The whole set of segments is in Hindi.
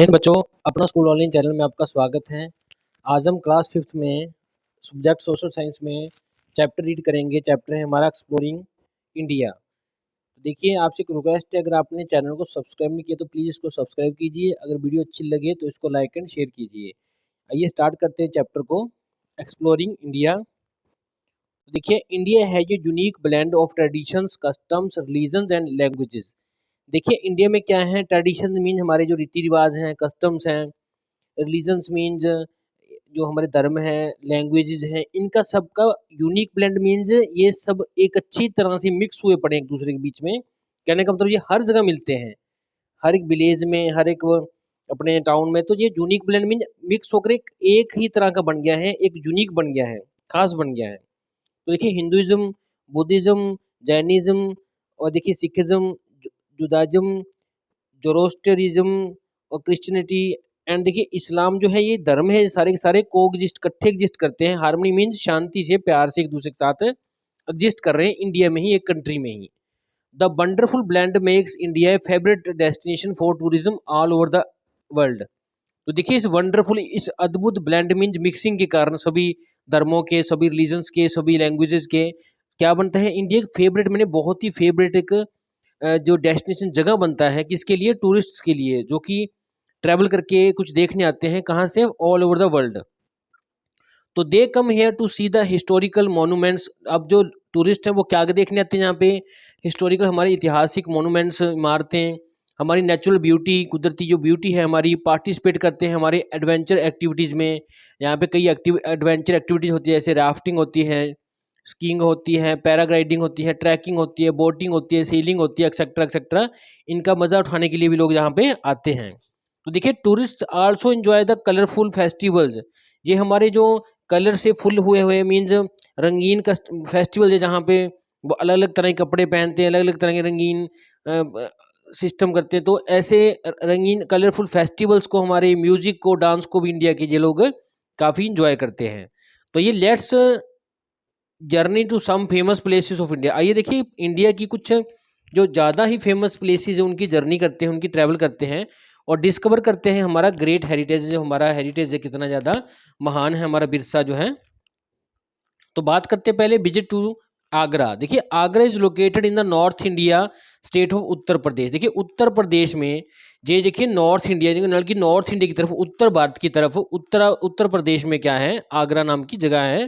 बच्चों, अपना स्कूल ऑनलाइन चैनल में आपका स्वागत है। आज हम क्लास 5th में सब्जेक्ट सोशल साइंस में चैप्टर रीड करेंगे। चैप्टर है हमारा एक्सप्लोरिंग इंडिया। देखिए, आपसे एक रिक्वेस्ट है, अगर आपने चैनल को सब्सक्राइब नहीं किया तो प्लीज़ इसको सब्सक्राइब कीजिए। अगर वीडियो अच्छी लगे तो इसको लाइक एंड शेयर कीजिए। आइए स्टार्ट करते हैं चैप्टर को, एक्सप्लोरिंग इंडिया। देखिए, इंडिया है जो unique blend of traditions, customs, religions and languages. देखिए, इंडिया में क्या है, ट्रेडिशन मीन हमारे जो रीति रिवाज हैं, कस्टम्स हैं, रिलीजन्स मीन्स जो हमारे धर्म है, लैंग्वेजेस हैं, इनका सबका यूनिक ब्लेंड मीन्स ये सब एक अच्छी तरह से मिक्स हुए पड़े एक दूसरे के बीच में। कहने का मतलब ये हर जगह मिलते हैं, हर एक विलेज में, हर एक अपने टाउन में। तो ये यूनिक ब्लेंड मीन मिक्स होकर एक ही तरह का बन गया है, एक यूनिक बन गया है, खास बन गया है। तो देखिए, हिंदुइज्म, बुद्धिज्म, जैनिज्म और देखिए सिखिज्म, जुदाइज्म, जोरोस्ट्रियनिज्म और क्रिश्चियनिटी एंड देखिए इस्लाम जो है, ये धर्म है, सारे के सारे कोएग्जिस्ट, इकट्ठे एग्जिस्ट करते हैं। हार्मनी मीन्स शांति से, प्यार से एक दूसरे के साथ एग्जिस्ट कर रहे हैं इंडिया में ही, एक कंट्री में ही। The wonderful blend makes India a favourite destination for tourism all over the world. तो देखिए, इस वंडरफुल, इस अद्भुत ब्लेंड मीन्स मिक्सिंग के कारण सभी धर्मों के, सभी रिलीजन्स के, सभी लैंग्वेजेस के क्या बनता है, इंडिया एक फेवरेट, मैंने बहुत ही फेवरेट एक जो डेस्टिनेशन जगह बनता है, किसके लिए, टूरिस्ट्स के लिए, जो कि ट्रैवल करके कुछ देखने आते हैं, कहाँ से, ऑल ओवर द वर्ल्ड। तो they come here to see the historical monuments. अब जो टूरिस्ट हैं वो क्या देखने आते हैं यहाँ पे, हिस्टोरिकल, हमारे ऐतिहासिक मोनूमेंट्स, इमारतें, हमारी नेचुरल ब्यूटी, कुदरती जो ब्यूटी है हमारी, पार्टिसिपेट करते हैं हमारे एडवेंचर एक्टिविटीज़ में। यहाँ पे कई एडवेंचर एक्टिविटीज़ होती है, जैसे राफ्टिंग होती है, स्कीइंग होती है, पैराग्लाइडिंग होती है, ट्रैकिंग होती है, बोटिंग होती है, सेलिंग होती है, एक्सेट्रा एक्सेट्रा। इनका मज़ा उठाने के लिए भी लोग यहाँ पे आते हैं। तो देखिए, tourist also enjoy the colourful festivals. ये हमारे जो कलर से फुल हुए हुए मीन्स रंगीन फेस्टिवल है, जहाँ पे वो अलग अलग तरह के कपड़े पहनते हैं, अलग अलग तरह के रंगीन सिस्टम करते हैं। तो ऐसे रंगीन कलरफुल फेस्टिवल्स को, हमारे म्यूजिक को, डांस को भी इंडिया के ये लोग काफ़ी इंजॉय करते हैं। तो ये let's journey to some famous places of India. आइए देखिए, इंडिया की कुछ जो ज़्यादा ही फेमस प्लेसेस है उनकी जर्नी करते हैं, उनकी ट्रैवल करते हैं और डिस्कवर करते हैं हमारा ग्रेट हेरिटेज, जो हमारा हेरिटेज है कितना ज़्यादा महान है, हमारा विरसा जो है। तो बात करते हैं पहले विजिट टू आगरा। देखिए, Agra is located in the north India state of Uttar Pradesh. देखिए, उत्तर प्रदेश में, ये देखिए नॉर्थ इंडिया, मतलब कि नॉर्थ इंडिया की तरफ, उत्तर भारत की तरफ, उत्तर प्रदेश में क्या है, आगरा नाम की जगह है।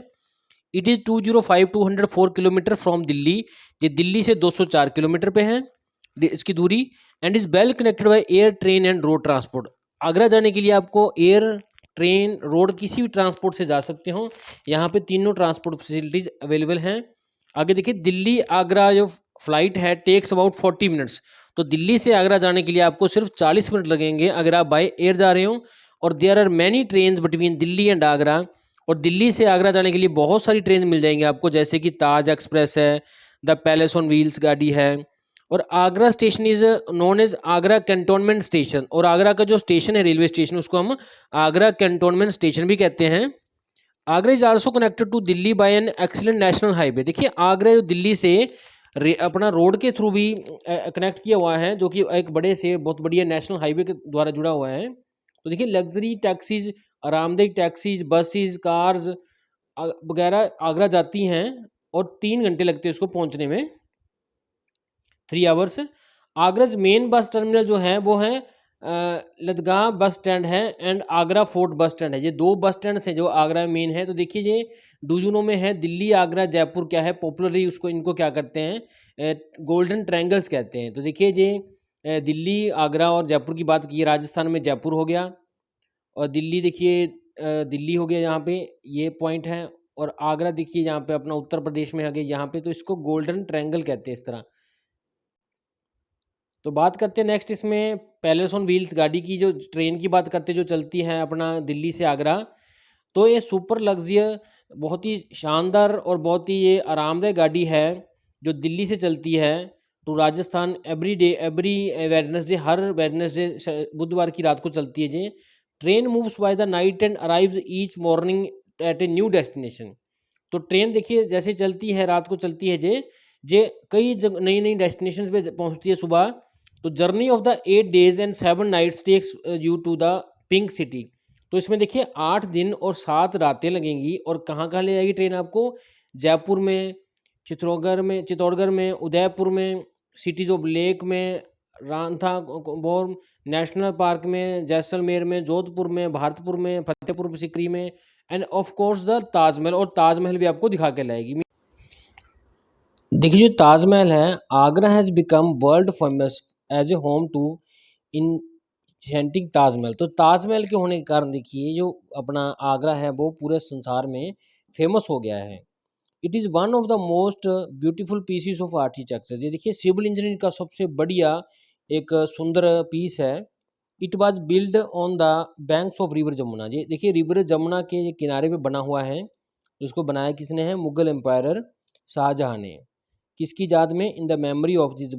It is 204 kilometre from Delhi. ये दिल्ली से 204 किलोमीटर पे है इसकी दूरी। And is well connected by air, train and road transport. Agra जाने के लिए आपको एयर, ट्रेन, रोड, किसी भी ट्रांसपोर्ट से जा सकते हो। यहाँ पे तीनों ट्रांसपोर्ट फैसिलिटीज़ अवेलेबल हैं। आगे देखिए, दिल्ली आगरा जो फ्लाइट है टेक्स अबाउट 40 मिनट्स। तो दिल्ली से आगरा जाने के लिए आपको सिर्फ 40 मिनट लगेंगे अगर आप बाय एयर जा रहे हो। और there are many train between Delhi and Agra. और दिल्ली से आगरा जाने के लिए बहुत सारी ट्रेन मिल जाएंगी आपको, जैसे कि ताज एक्सप्रेस है, द पैलेस ऑन व्हील्स गाड़ी है। और Agra station is known as Agra cantonment station. और आगरा का जो स्टेशन है, रेलवे स्टेशन, उसको हम आगरा कैंटोनमेंट स्टेशन भी कहते हैं। Agra is also connected to Delhi by an excellent national highway. देखिए, आगरा जो दिल्ली से अपना रोड के थ्रू भी कनेक्ट किया हुआ है, जो कि एक बड़े से बहुत बढ़िया नेशनल हाईवे के द्वारा जुड़ा हुआ है। तो देखिए, लग्जरी टैक्सीज, आरामदेह टैक्सीज, बसेस, कार्स वगैरह आगरा जाती हैं और 3 घंटे लगते हैं उसको पहुंचने में, 3 आवर्स। आगराज मेन बस टर्मिनल जो है वो है लदगाह बस स्टैंड है and Agra fort bus stand है। ये 2 बस स्टैंड हैं जो आगरा में मेन है। तो देखिए, ये डूजनों में है, दिल्ली, आगरा, जयपुर क्या है, पॉपुलरली उसको, इनको क्या करते हैं, गोल्डन ट्रायंगल्स कहते हैं। तो देखिए, ये दिल्ली, आगरा और जयपुर की बात की, राजस्थान में जयपुर हो गया, और दिल्ली देखिए दिल्ली हो गया यहाँ पे, ये पॉइंट है। और आगरा देखिए यहाँ पे अपना उत्तर प्रदेश में आ गया यहाँ पे, तो इसको गोल्डन ट्रायंगल कहते हैं इस तरह। तो बात करते हैं नेक्स्ट इसमें पैलेस ऑन व्हील्स गाड़ी की, जो ट्रेन की बात करते हैं, जो चलती है अपना दिल्ली से आगरा। तो ये सुपर लग्जरियस, बहुत ही शानदार और बहुत ही ये आरामदायक गाड़ी है, जो दिल्ली से चलती है to Rajasthan every day, every Wednesday, हर वेडनेसडे बुधवार की रात को चलती है। ये train moves by the night and arrives each morning at a new destination. तो ट्रेन देखिए जैसे चलती है, रात को चलती है, जे कई नई नई डेस्टिनेशन पे पहुंचती है सुबह। तो journey of the 8 days and 7 nights takes you to the pink city. तो इसमें देखिए 8 दिन और 7 रातें लगेंगी, और कहाँ कहाँ ले जाएगी ट्रेन आपको? जयपुर में, चित्तौड़गढ़ में, उदयपुर में, सिटीज ऑफ लेक में, रांथाबोर नेशनल पार्क में, जैसलमेर में, जोधपुर में, भारतपुर में, फतेहपुर सिकरी में, end of course the Taj Mahal, और ताजमहल भी आपको दिखा के लाएगी। देखिए जो ताजमहल है, Agra has become world famous as a home to enchanting Taj Mahal. तो ताजमहल के होने के कारण देखिए जो अपना आगरा है वो पूरे संसार में फेमस हो गया है। It is one of the most beautiful pieces of architecture. ये देखिए सिविल इंजीनियरिंग का सबसे बढ़िया एक सुंदर पीस है। It was build on the banks of river Jamuna. ये देखिए रिवर जमुना के ये किनारे पे बना हुआ है। इसको बनाया किसने है? मुगल एम्पायर शाहजहां ने। किसकी याद में? In the memory of his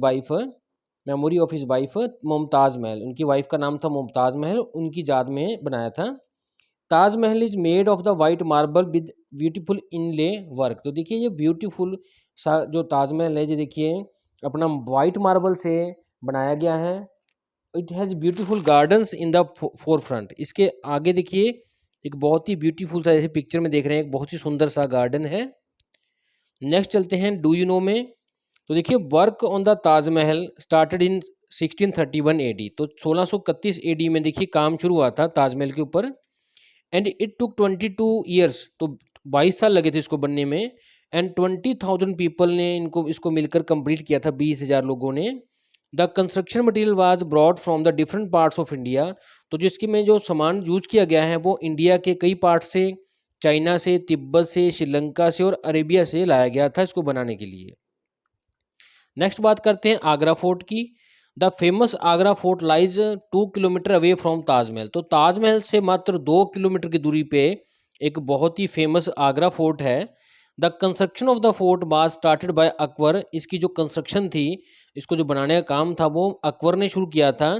wife Mumtaz Mahal. उनकी वाइफ का नाम था मुमताज महल, उनकी याद में बनाया था। Taj Mahal is made of the white marble with beautiful inlay work. तो देखिए ये ब्यूटीफुल सा जो ताजमहल है, ये देखिए अपना वाइट मार्बल से बनाया गया है। It has beautiful gardens in the four front. इसके आगे देखिए एक बहुत ही ब्यूटीफुल सा, जैसे पिक्चर में देख रहे हैं, एक बहुत ही सुंदर सा गार्डन है। नेक्स्ट चलते हैं डू यू नो में। तो देखिए work on the Taj Mahal started in 1631 AD. तो 1631 एडी में देखिए काम शुरू हुआ था ताजमहल के ऊपर। And it took 22 years. तो 22 साल लगे थे इसको बनने में। एंड 20,000 पीपल ने इनको इसको मिलकर कंप्लीट किया था, 20,000 लोगों ने। The construction material was broad from the different parts of India. तो जिसकी में जो सामान यूज किया गया है वो इंडिया के कई पार्ट से, चाइना से, तिब्बत से, श्रीलंका से और अरेबिया से लाया गया था इसको बनाने के लिए। नेक्स्ट बात करते हैं आगरा फोर्ट की। The famous Agra fort lies 2 kilometre away from Taj Mahal. तो ताजमहल से मात्र 2 किलोमीटर की दूरी पे एक बहुत ही फेमस आगरा फोर्ट है। The construction of the fort was started by Akbar. इसकी जो कंस्ट्रक्शन थी, इसको जो बनाने का काम था वो अकबर ने शुरू किया था।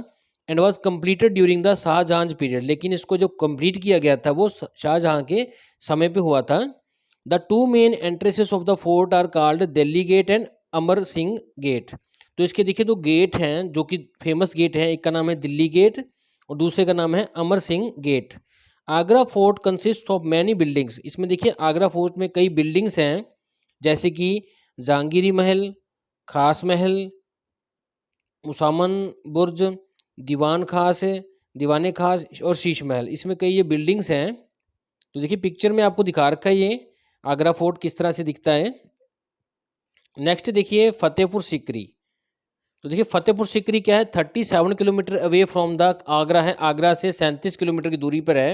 And was completed during the Shah Jahan period. लेकिन इसको जो कंप्लीट किया गया था वो शाहजहां के समय पे हुआ था। The two main entrances of the fort are called Delhi gate and Amar Singh gate. तो इसके देखिए दो गेट हैं जो कि फेमस गेट हैं, एक का नाम है दिल्ली गेट और दूसरे का नाम है Amar Singh gate. Agra fort consist of many buildings. इसमें देखिए आगरा फोर्ट में कई बिल्डिंग्स हैं, जैसे कि जहांगीरी महल, खास महल, मुसामन बुर्ज, दीवान खास है, दीवाने खास और शीश महल। इसमें कई ये बिल्डिंग्स हैं। तो देखिए पिक्चर में आपको दिखा रखा है ये आगरा फोर्ट किस तरह से दिखता है। नेक्स्ट देखिए फतेहपुर सीकरी। तो देखिए फतेहपुर सीकरी क्या है? 37 kilometre away from the Agra है। आगरा से 37 किलोमीटर की दूरी पर है।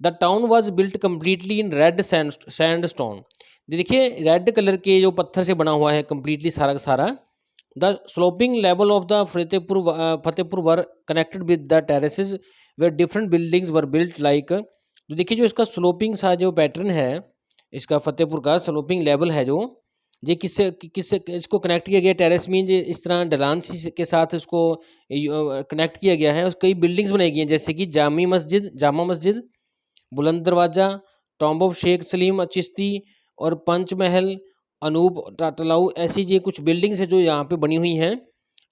The town was built completely in red sand stone. देखिए रेड कलर के जो पत्थर से बना हुआ है कम्प्लीटली सारा का सारा। The sloping level of the Fatehpur were connected with the terraces where different buildings were built like. तो देखिए जो इसका स्लोपिंग सा जो पैटर्न है, इसका फतेहपुर का स्लोपिंग लेवल है जो, ये किससे किससे इसको कनेक्ट किया गया? टेरेस मीन इस तरह ढलान के साथ इसको कनेक्ट किया गया है। कई बिल्डिंग्स बनाई गई हैं, जैसे कि जामा मस्जिद, बुलंद दरवाजा, टॉम्ब ऑफ शेख सलीम चिश्ती और पंच महल, अनूप टाटलाऊ। ऐसी ये कुछ बिल्डिंग्स है जो यहाँ पे बनी हुई हैं।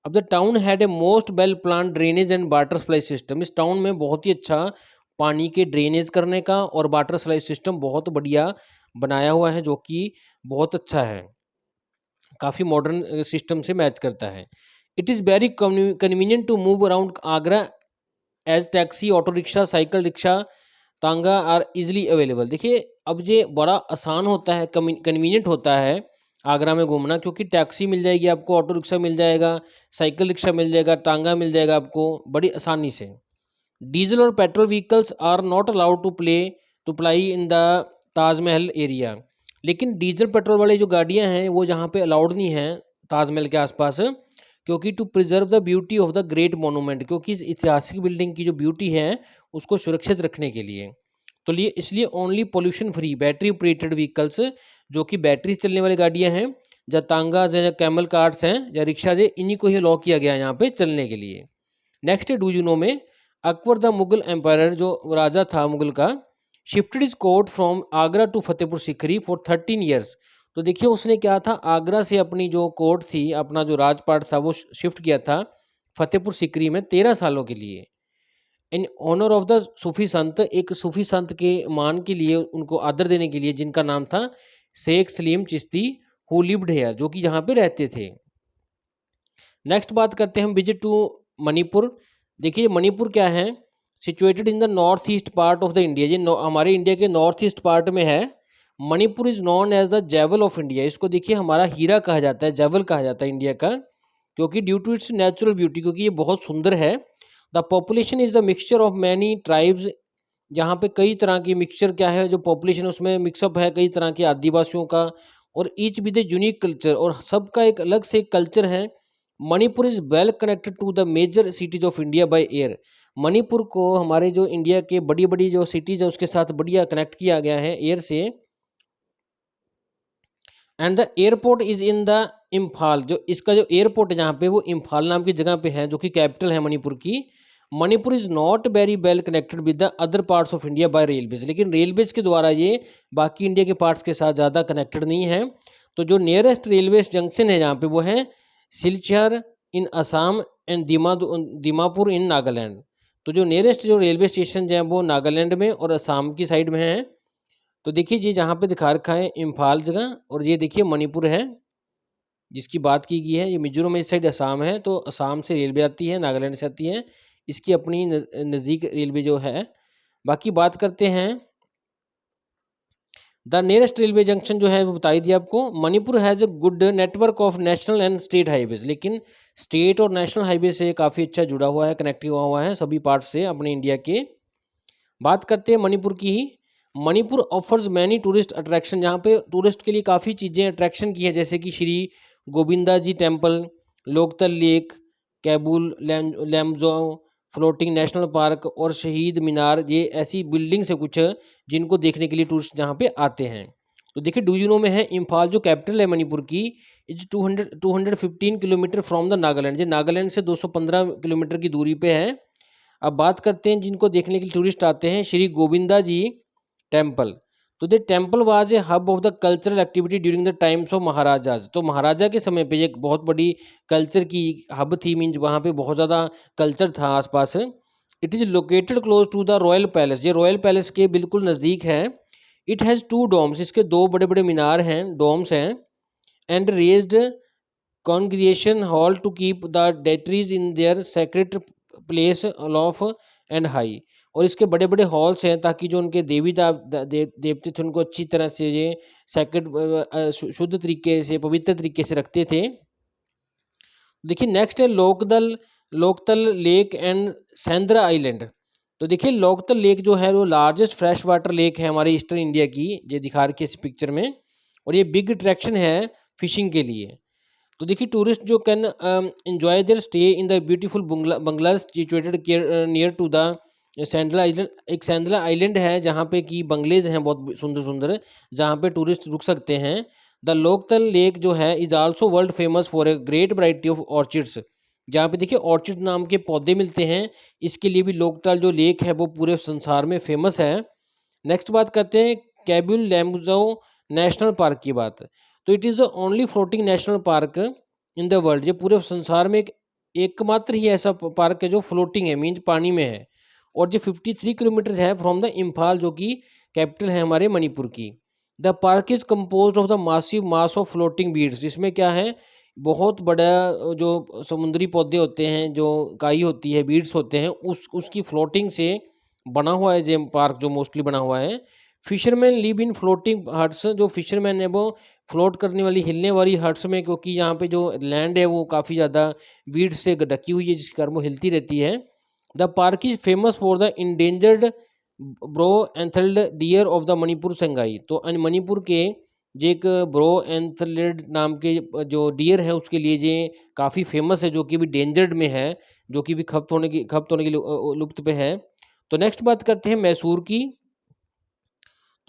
अब the town had a most well plan drainage and water supply system. इस टाउन में बहुत ही अच्छा पानी के ड्रेनेज करने का और वाटर सप्लाई सिस्टम बहुत बढ़िया बनाया हुआ है, जो कि बहुत अच्छा है, काफ़ी मॉडर्न सिस्टम से मैच करता है। It is very convenient to move around Agra as taxi, auto rickshaw, cycle rickshaw, tonga are easily available. देखिए अब ये बड़ा आसान होता है, कन्वीनियंट होता है आगरा में घूमना, क्योंकि टैक्सी मिल जाएगी आपको, ऑटो रिक्शा मिल जाएगा, साइकिल रिक्शा मिल जाएगा, टांगा मिल जाएगा आपको बड़ी आसानी से। डीजल और petrol vehicles are not allowed to ply in the Taj Mahal area. लेकिन डीजल पेट्रोल वाली जो गाड़ियां हैं वो यहाँ पे अलाउड नहीं हैं ताजमहल के आसपास, क्योंकि to preserve the beauty of the great monument, क्योंकि इस ऐतिहासिक बिल्डिंग की जो ब्यूटी है उसको सुरक्षित रखने के लिए। तो लिए इसलिए only pollution free battery operated vehicles, जो कि बैटरी से चलने वाली गाड़ियां हैं, या तांगाज हैं, या कैमल कार्स हैं, या रिक्शा है, इन्हीं को ही लॉ किया गया है यहाँ पे चलने के लिए। नेक्स्ट डू यू नो में अकबर द मुगल एम्पायर, जो राजा था मुगल का, shifted is court from Agra to Fatehpur Sikri for 13 years. तो देखिए उसने क्या था, आगरा से अपनी जो कोर्ट थी, अपना जो राजपाट था वो शिफ्ट किया था फतेहपुर सीकरी में 13 सालों के लिए। In honour of the Sufi sant, एक सूफी संत के मान के लिए, उनको आदर देने के लिए, जिनका नाम था Sheikh Salim Chishti, who lived here, जो कि यहाँ पे रहते थे। नेक्स्ट बात करते हैं हम विजिट टू मणिपुर। देखिए मणिपुर क्या है, situated in the north east part of the India, ये हमारे इंडिया के नॉर्थ ईस्ट पार्ट में है। Manipur is known as the jewel of India, इसको देखिए हमारा हीरा कहा जाता है, जेवल कहा जाता है इंडिया का, क्योंकि due to its natural beauty, क्योंकि ये बहुत सुंदर है। The population is the mixture of many tribes, यहाँ पे कई तरह की मिक्सचर क्या है, जो पॉपुलेशन उसमें मिक्सअप है कई तरह के आदिवासियों का, और each with a unique culture, और सबका एक अलग से कल्चर है। Manipur is well connected to the major cities of India by air, Manipur को हमारे जो इंडिया के बड़ी बड़ी जो सिटीज है उसके साथ बढ़िया कनेक्ट किया गया है एयर से। And the airport is in the Imphal, जो इसका जो एयरपोर्ट है जहाँ पे, वो इम्फाल नाम की जगह पे है, जो कि कैपिटल है मणिपुर की। Manipur is not very well connected with the other parts of India bye railways, लेकिन रेलवेज के द्वारा ये बाकी इंडिया के पार्ट्स के साथ ज़्यादा कनेक्टेड नहीं है। तो जो नियरेस्ट रेलवे जंक्शन है यहाँ पे वो है सिलचर इन असम एंड दीमापुर इन नागालैंड। तो जो नियरेस्ट जो रेलवे स्टेशन है वो नागालैंड में और असम की साइड में है। तो देखिए जी जहाँ पे दिखा रखा है इम्फाल जगह, और ये देखिए मणिपुर है जिसकी बात की गई है, ये मिजोरम में इस साइड असम है, तो असम से रेलवे आती है, नागालैंड से आती है, इसकी अपनी नज़दीक रेलवे जो है। बाकी बात करते हैं द नियरेस्ट रेलवे जंक्शन जो है वो बताई दिया आपको। Manipur has a good network of national and state highways, लेकिन स्टेट और नेशनल हाईवे से काफ़ी अच्छा जुड़ा हुआ है, कनेक्ट हुआ है सभी पार्ट से अपने इंडिया के। बात करते हैं मणिपुर की ही। Manipur offers many tourist attraction, यहाँ पे टूरिस्ट के लिए काफ़ी चीज़ें अट्रैक्शन की है, जैसे कि Shri Govinda ji temple, Loktak lake, Keibul Lamjao floating national park और शहीद मीनार, ये ऐसी बिल्डिंग्स है कुछ जिनको देखने के लिए टूरिस्ट जहाँ पे आते हैं। तो देखिए डूजिनो में है इम्फाल, जो कैपिटल है मणिपुर की, is 215 kilometre from the Nagaland, ये नागालैंड से 215 किलोमीटर की दूरी पे है। अब बात करते हैं जिनको देखने के लिए टूरिस्ट आते हैं, श्री गोविंदा जी टेम्पल। तो the temple was a hub of the cultural activity during the times of maharajas, तो महाराजा के समय पे एक बहुत बड़ी कल्चर की हब थी, मीन्स वहाँ पे बहुत ज़्यादा कल्चर था आसपास। It is located close to the royal palace, ये रॉयल पैलेस के बिल्कुल नज़दीक है। इट हैज़ 2 डोम्स, इसके 2 बड़े बड़े मीनार हैं, डोम्स हैं। And raised congregation hall to keep the deities in their sacred place aloof and high, और इसके बड़े बड़े हॉल्स हैं ताकि जो उनके देवते थे उनको अच्छी तरह से ये सेक्रेट शुद्ध तरीके से, पवित्र तरीके से रखते थे। देखिए नेक्स्ट है लोकतल लेक एंड सेंद्रा आइलैंड। तो देखिए लोकतल लेक जो है वो लार्जेस्ट फ्रेश वाटर लेक है हमारे ईस्टर्न इंडिया की, ये दिखा रखी है इस पिक्चर में, और ये बिग अट्रैक्शन है फिशिंग के लिए। तो देखिए टूरिस्ट जो can enjoy their stay in the beautiful bungalows situated near to the Sendra island, एक सैंडला आइलैंड है जहाँ पे कि बंगलेज हैं बहुत सुंदर सुंदर, जहाँ पे टूरिस्ट रुक सकते हैं। द लोकतल लेक जो है is also world famous for a great variety of orchids, जहाँ पे देखिए ऑर्चिड नाम के पौधे मिलते हैं, इसके लिए भी लोकतल जो लेक है वो पूरे संसार में फेमस है। नेक्स्ट बात करते हैं कैबुल लैम्बो नेशनल पार्क की बात। तो it is the only floating national park in the world, ये पूरे संसार में एकमात्र ही ऐसा पार्क है जो फ्लोटिंग है, मीन्स पानी में है, और जो 53 किलोमीटर है फ्रॉम द इम्फाल, जो कि कैपिटल है हमारे मणिपुर की। The park is compose of the massive mass of floating beads, इसमें क्या है, बहुत बड़ा जो समुद्री पौधे होते हैं, जो काई होती है, बीड्स होते हैं, उसकी फ्लोटिंग से बना हुआ है ये पार्क, जो मोस्टली बना हुआ है। Fisherman live in floating huts, जो फिशरमैन है वो फ्लोट करने वाली हिलने वाली हट्स में, क्योंकि यहाँ पे जो लैंड है वो काफ़ी ज़्यादा बीड्स से ढकी हुई है, जिसके कारण वो हिलती रहती है। The park is famous for the endangered brow antlered deer of the Manipur Sangai, तो मणिपुर के जो एक ब्रो एंथल्ड नाम के जो डियर है उसके लिए ये काफ़ी फेमस है, जो कि भी डेंजर्ड में है, जो कि भी खप्त होने की लुप्त पे है। तो नेक्स्ट बात करते हैं मैसूर की।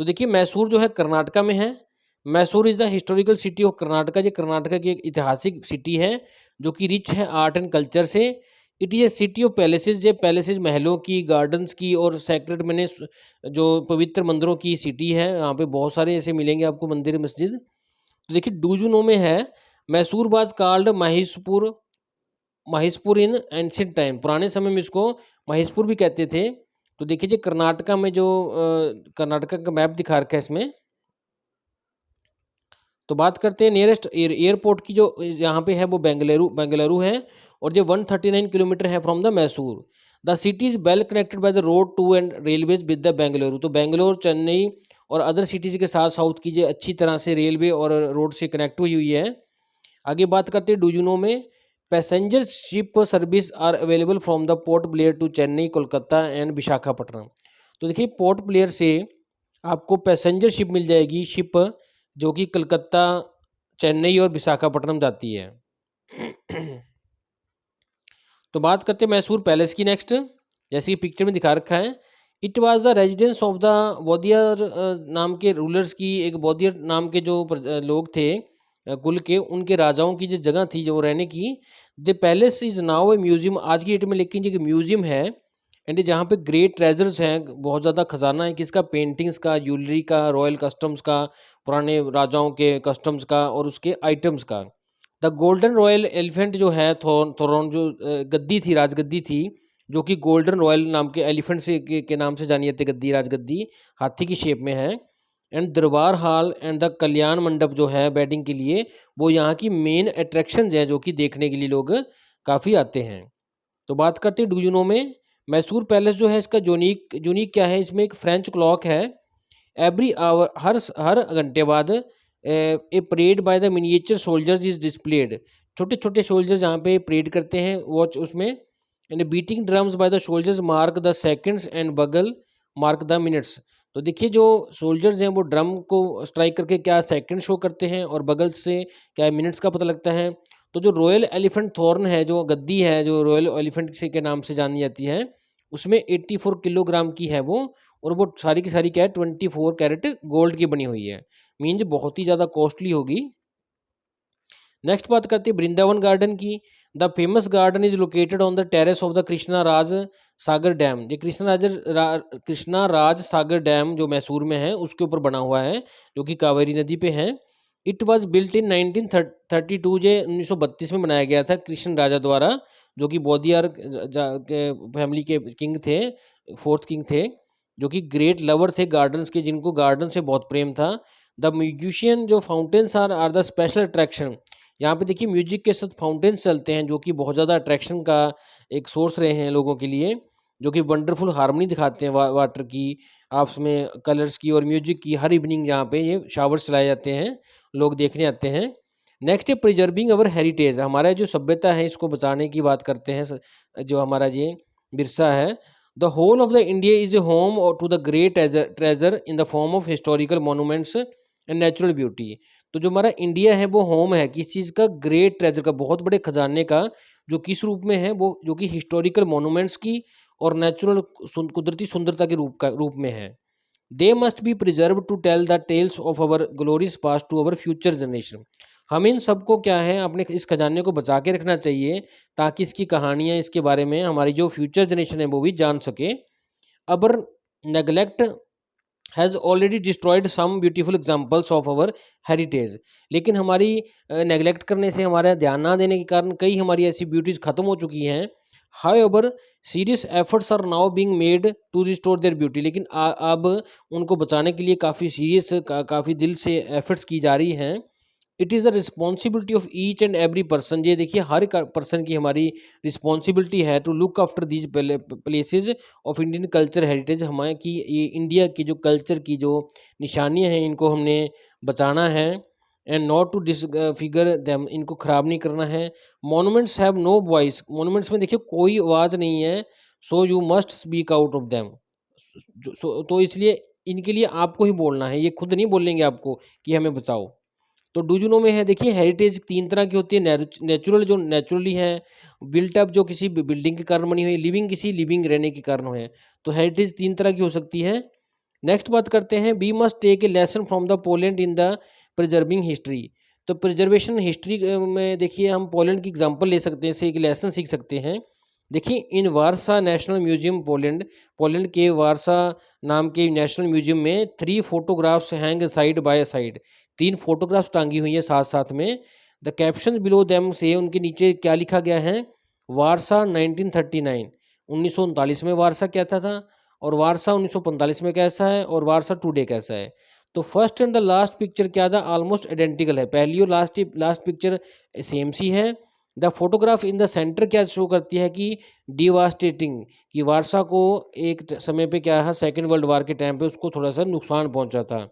तो देखिए मैसूर जो है कर्नाटका में है। Mysore is the historical city of Karnataka, ये कर्नाटका की एक ऐतिहासिक सिटी है जो कि रिच है आर्ट एंड कल्चर से। It is a city of palaces, ये पैलेसेस महलों की, गार्डन्स की और सेक्रेट मैंने जो पवित्र मंदिरों की सिटी है, यहाँ पे बहुत सारे ऐसे मिलेंगे आपको मंदिर मस्जिद। तो देखिए डूजुनो में है। Mysore was called Mahishapur Maheshpur in ancient time, पुराने समय में इसको महेशपुर भी कहते थे। तो देखिए जी कर्नाटका में जो कर्नाटका का मैप दिखा रखा है इसमें। तो बात करते हैं नियरेस्ट एयरपोर्ट की, जो यहाँ पे है वो बेंगलुरु है, और जो 139 किलोमीटर है from the Mysore. The city is well connected by the road to and railways with the Bengaluru. तो बेंगलोर, चेन्नई और अदर सिटीज के साथ साउथ की जो अच्छी तरह से रेलवे और रोड से कनेक्ट हुई है। आगे बात करते हैं डुजुनो में। Passenger ship service are available from the Port Blair to Chennai, Kolkata and Visakhapatnam. तो देखिए पोर्ट ब्लेयर से आपको पैसेंजर शिप मिल जाएगी, शिप जो कि कलकत्ता, चेन्नई और विशाखापट्टनम जाती है। तो बात करते हैं मैसूर पैलेस की नेक्स्ट। जैसे कि पिक्चर में दिखा रखा है, it was the residence of the Wodeyar नाम के रूलर्स की, एक वोदियर नाम के जो लोग थे कुल के, उनके राजाओं की जो जगह थी जो रहने की। The palace is now A museum आज की डेट में, लेकिन ये म्यूजियम है। एंड जहाँ पे ग्रेट ट्रेजर्स हैं, बहुत ज़्यादा खजाना है किसका, पेंटिंग्स का, ज्वेलरी का, रॉयल कस्टम्स का, पुराने राजाओं के कस्टम्स का और उसके आइटम्स का। द गोल्डन रॉयल एलिफेंट जो है थ्रोन जो गद्दी थी, राजगद्दी थी, जो कि गोल्डन रॉयल नाम के एलिफेंट से के नाम से जानी जाती है, गद्दी राजगद्दी हाथी की शेप में है। एंड दरबार हॉल एंड द कल्याण मंडप जो है वेडिंग के लिए, वो यहाँ की मेन अट्रैक्शन है जो कि देखने के लिए लोग काफ़ी आते हैं। तो बात करते हैं डुजुनो में। मैसूर पैलेस जो है इसका यूनिक यूनिक क्या है, इसमें एक फ्रेंच क्लॉक है। एवरी आवर, हर घंटे बाद a parade by the miniature soldiers is displayed. छोटे छोटे सोल्जर्स यहाँ पे परेड करते हैं वॉच उसमें। And beating drums by the soldiers mark the seconds and बगल मार्क द मिनट्स। तो देखिए जो सोल्जर्स हैं वो ड्रम को स्ट्राइक करके क्या सेकंड शो करते हैं और बगल से क्या मिनट्स का पता लगता है। तो जो रॉयल एलिफेंट थॉर्न है, जो गद्दी है जो रॉयल एलिफेंट से के नाम से जानी जाती है, उसमें 84 किलोग्राम की है वो, और वो सारी की सारी क्या है 24 कैरेट गोल्ड की बनी हुई है। मीन्स बहुत ही ज़्यादा कॉस्टली होगी। नेक्स्ट बात करते हैं वृंदावन गार्डन की। The famous garden is located on the terrace of the Krishna Raj Sagar dam. ये कृष्णा राज सागर डैम जो मैसूर में है उसके ऊपर बना हुआ है, जो कि कावेरी नदी पे है। इट वॉज बिल्ट इन 1932, जे 1932 में बनाया गया था कृष्ण राजा द्वारा, जो कि बौदियार के फैमिली के किंग थे, फोर्थ किंग थे, जो कि ग्रेट लवर थे गार्डन्स के, जिनको गार्डन से बहुत प्रेम था। द म्यूजिशियन जो fountains are the special attraction. यहाँ पे देखिए म्यूजिक के साथ फाउंटेन्स चलते हैं, जो कि बहुत ज़्यादा अट्रैक्शन का एक सोर्स रहे हैं लोगों के लिए, जो कि वंडरफुल हार्मनी दिखाते हैं वाटर की, आपस में कलर्स की और म्यूजिक की। हर इवनिंग यहाँ पे ये शावर्स चलाए जाते हैं, लोग देखने आते हैं। नेक्स्ट है प्रिजर्विंग अवर हेरिटेज। हमारा जो सभ्यता है इसको बचाने की बात करते हैं, जो हमारा ये विरसा है। The whole of the India is a home to the great treasure in the form of historical monuments and natural beauty. तो जो हमारा इंडिया है वो होम है किस चीज़ का, ग्रेट ट्रेजर का, बहुत बड़े खजाने का, जो किस रूप में है वो, जो कि हिस्टोरिकल मोनूमेंट्स की और नेचुरल कुदरती सुंदरता के रूप में है। They must be preserve to tell the tales of our glorious past to our future generation. हम इन सबको क्या है अपने इस खजाने को बचा के रखना चाहिए, ताकि इसकी कहानियाँ, इसके बारे में हमारी जो फ्यूचर जनरेशन है वो भी जान सके। Our neglect has already destroyed some beautiful examples of our heritage. लेकिन हमारी नेग्लेक्ट करने से, हमारा ध्यान ना देने के कारण कई हमारी ऐसी ब्यूटीज खत्म हो चुकी हैं। However serious efforts are now being made to restore their beauty. लेकिन अब उनको बचाने के लिए काफ़ी सीरियस काफ़ी दिल से एफर्ट्स की जा रही हैं। It is the responsibility of each and every person. ये देखिए हर पर्सन की हमारी रिस्पॉन्सिबिलिटी है to look after these places of Indian culture heritage. हमारे की ये इंडिया की जो कल्चर की जो निशानियां हैं इनको हमने बचाना है। And not to disfigure them, इनको ख़राब नहीं करना है। Monuments have no voice. Monuments में देखिए कोई आवाज़ नहीं है, so you must speak out of them. तो इसलिए इनके लिए आपको ही बोलना है, ये खुद नहीं बोलेंगे आपको कि हमें बचाओ। तो डूजुनो में है देखिए हेरिटेज 3 तरह की होती है। नेचुरल जो नेचुरली है, बिल्ट अप जो किसी बिल्डिंग के कारण बनी हुई, लिविंग किसी लिविंग रहने के कारण है। तो हेरिटेज 3 तरह की हो सकती है। नेक्स्ट बात करते हैं, we must take a lesson from the Poland in the preserving history. तो प्रिजर्वेशन हिस्ट्री में देखिए हम पोलैंड की एग्जांपल ले सकते हैं, इससे एक लेसन सीख सकते हैं। देखिए इन वारसा नेशनल म्यूजियम पोलैंड, पोलैंड के वारसा नाम के नेशनल म्यूजियम में 3 photographs hang side by side. 3 photographs टांगी हुई है साथ साथ में। द कैप्शन बिलो देम से, उनके नीचे क्या लिखा गया है, वारसा 1939 1939 में वारसा कैसा था और वारसा 1945 में कैसा है और वारसा टुडे कैसा है। तो first and the last picture क्या था, ऑलमोस्ट आइडेंटिकल है, पहली और लास्ट पिक्चर सेम सी है। The photograph in the centre क्या शो करती है कि डिवास्टेटिंग, कि वारसा को एक समय पे क्या है, सेकेंड वर्ल्ड वार के टाइम पे उसको थोड़ा सा नुकसान पहुंचा था।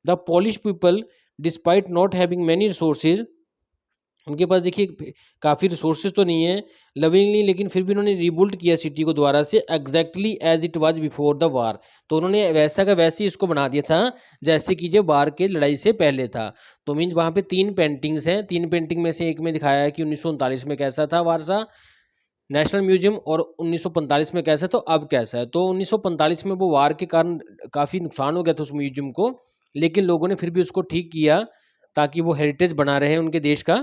The Polish people despite not having many resources, उनके पास देखिए काफ़ी रिसोर्सेज तो नहीं है लविंगली, लेकिन फिर भी उन्होंने रिबिल्ड किया सिटी को दोबारा से exactly as it was before the war. तो उन्होंने वैसा का वैसे ही इसको बना दिया था जैसे कि जो वार के लड़ाई से पहले था। तो मीन्स वहाँ पे 3 पेंटिंग्स हैं, 3 पेंटिंग में से एक में दिखाया है कि 1939 में कैसा था वारसा नेशनल म्यूजियम, और 1945 में कैसा, तो अब कैसा है। तो 1945 में वो वार के कारण काफ़ी नुकसान हो गया था उस म्यूजियम को, लेकिन लोगों ने फिर भी उसको ठीक किया ताकि वो हेरिटेज बना रहे उनके देश का।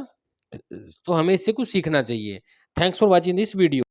तो हमें इससे कुछ सीखना चाहिए। Thanks for watching this video.